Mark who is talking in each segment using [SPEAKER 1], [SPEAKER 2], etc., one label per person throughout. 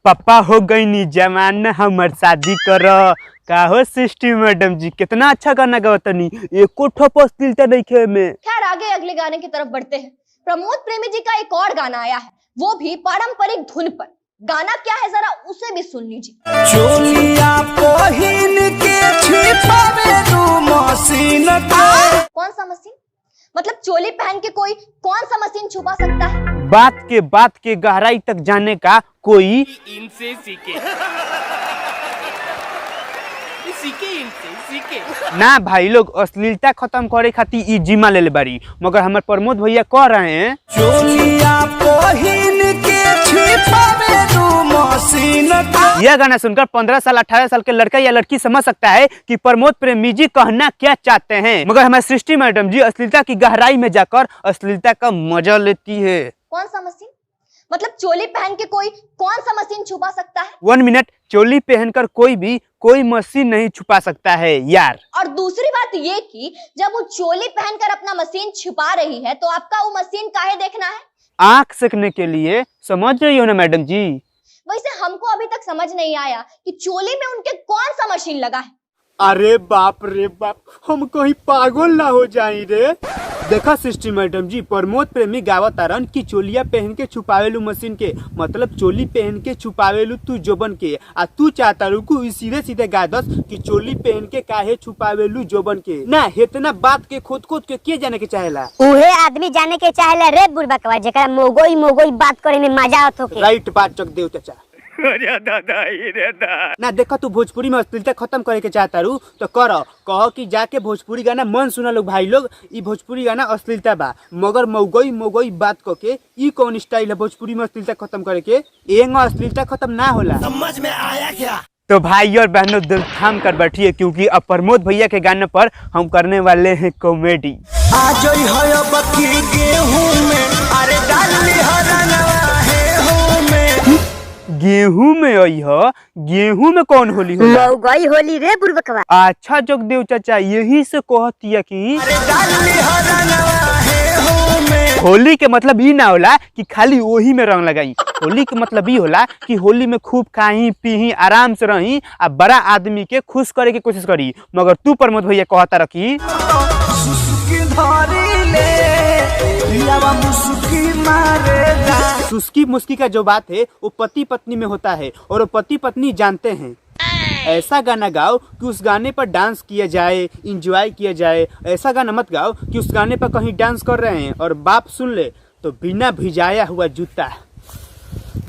[SPEAKER 1] पापा हो गई नी जवान हमर शादी करो। का हो सृष्टि मैडम जी, कितना अच्छा गाना गावतनी, एको ठोप अश्लीलता नहीं में।
[SPEAKER 2] खैर आगे अगले गाने की तरफ बढ़ते हैं। प्रमोद प्रेमी जी का एक और गाना आया है, वो भी पारंपरिक धुन पर। गाना क्या है जरा उसे भी सुन लीजिए।
[SPEAKER 3] चोलिया पहिन के छिपावे तू मशीन के।
[SPEAKER 2] कौन सा मशीन? मतलब चोली पहन के कोई कौन सा मशीन छुपा सकता है?
[SPEAKER 1] बात के गहराई तक जाने का कोई
[SPEAKER 4] इनसे सीखे
[SPEAKER 1] ना भाई लोग अश्लीलता खत्म करे खातिर ई जिम्मा ले बारी, मगर हमारे प्रमोद भैया कह रहे हैं
[SPEAKER 3] चोलिया पहिन के छिपावे तू मशीन के।
[SPEAKER 1] यह गाना सुनकर 15 साल 18 साल के लड़का या लड़की समझ सकता है कि प्रमोद प्रेमी जी कहना क्या चाहते हैं, मगर हमारी सृष्टि मैडम जी अश्लीलता की गहराई में जाकर अश्लीलता का मजा लेती है।
[SPEAKER 2] कौन सा मशीन? मतलब चोली पहन के कोई कौन सा मशीन छुपा सकता है?
[SPEAKER 1] 1 मिनट, चोली पहनकर कोई मशीन नहीं छुपा सकता है यार।
[SPEAKER 2] और दूसरी बात ये कि जब वो चोली पहनकर अपना मशीन छुपा रही है तो आपका वो मशीन काहे देखना है?
[SPEAKER 1] आंख सेकने के लिए, समझ रही हो ना मैडम जी?
[SPEAKER 2] वैसे हमको अभी तक समझ नहीं आया कि चोली में उनके कौन सा मशीन लगा है।
[SPEAKER 1] अरे बाप रे बाप, हम कहीं पागल ना हो जाए रे। देखा सृष्टि मैडम जी, प्रमोद प्रेमी गावतारन की चोलिया पहन के छुपावेलू मशीन के, मतलब चोली पहन के छुपावेलू तू जोबन के, आ तू चाहता रुकू सीधे सीधे गा दस कि चोली पहन के काहे छुपावेलू जोबन के। ना इतना बात के खोद के के जाने के चाहेला?
[SPEAKER 5] उहे आदमी जाने के चाहेला रे बुढ़बकवा, जेकरा मोगोई बात करे में मजा आवत होके।
[SPEAKER 1] राइट बात चक देव चाचा।
[SPEAKER 4] अरे दादा
[SPEAKER 1] ना देखा तू भोजपुरी में अश्लीलता खत्म करे के चाहता रू तो कहो कि जाके भोजपुरी गाना मन सुना लोग भाई लोग, ई भोजपुरी गाना अश्लीलता बा, मगर मोगोई बात के ई कौन स्टाइल है भोजपुरी में अश्लीलता खत्म करे के? एंगा अश्लीलता खत्म ना होला।
[SPEAKER 3] समझ में आया क्या?
[SPEAKER 1] तो भाई और बहनों दिल थाम कर बैठिए, क्योंकि अब प्रमोद भैया के गाने पर हम करने वाले हैं कॉमेडी।
[SPEAKER 3] आज है बकी गेहूं में, अरे डाली हरनवा है हो में।
[SPEAKER 1] गेहूं में आई हो? गेहूं में कौन होली होला?
[SPEAKER 5] मोगोई होली रे बुढ़बकवा।
[SPEAKER 1] अच्छा जोगदेव चाचा, यही से कहतिया कि
[SPEAKER 3] अरे डाली हरनवा है हो में।
[SPEAKER 1] होली के मतलब ई ना होला कि खाली वही में रंग लगाई। होली के मतलब ई होला कि होली में खूब खाही पीही आराम से रही आ बड़ा आदमी के खुश करे के कोशिश करी। मगर तू प्रमोद भैया कहता रखी सुस्की मुस्की का जो बात है वो पति पत्नी में होता है, और वो पति पत्नी जानते हैं। ऐसा गाना गाओ कि उस गाने पर डांस किया जाए, इंजॉय किया जाए। ऐसा गाना मत गाओ कि उस गाने पर कहीं डांस कर रहे हैं और बाप सुन ले तो बिना भिजाया हुआ जूता।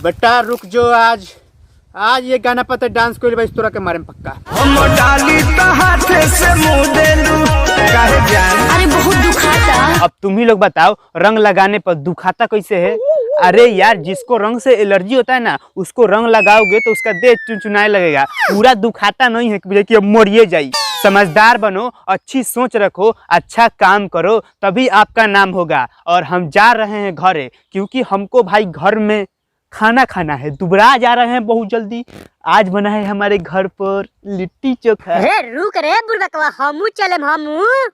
[SPEAKER 1] बेटा रुक जो, आज ये गाना पर डांस कर भाई तोरा के मारे में पक्का।
[SPEAKER 3] हम डाली तो हाथे से मुंह देलू काहे जान।
[SPEAKER 5] अरे बहुत दुखाता।
[SPEAKER 1] अब तुम ही लोग बताओ, रंग लगाने पर दुखाता कैसे है? अरे यार, जिसको रंग से एलर्जी होता है ना, उसको रंग लगाओगे तो उसका देह चुनचुनाने लगेगा, पूरा दुखाता नहीं है कि अब मरिए जाई। समझदार बनो, अच्छी सोच रखो, अच्छा काम करो, तभी आपका नाम होगा। और हम जा रहे हैं घरे, क्योंकि हमको भाई घर में खाना है, दुबरा जा रहे हैं बहुत जल्दी। आज बना है हमारे घर पर लिट्टी चोखा।
[SPEAKER 5] रुक रे बुढ़बकवा, हमू चलेम हमू।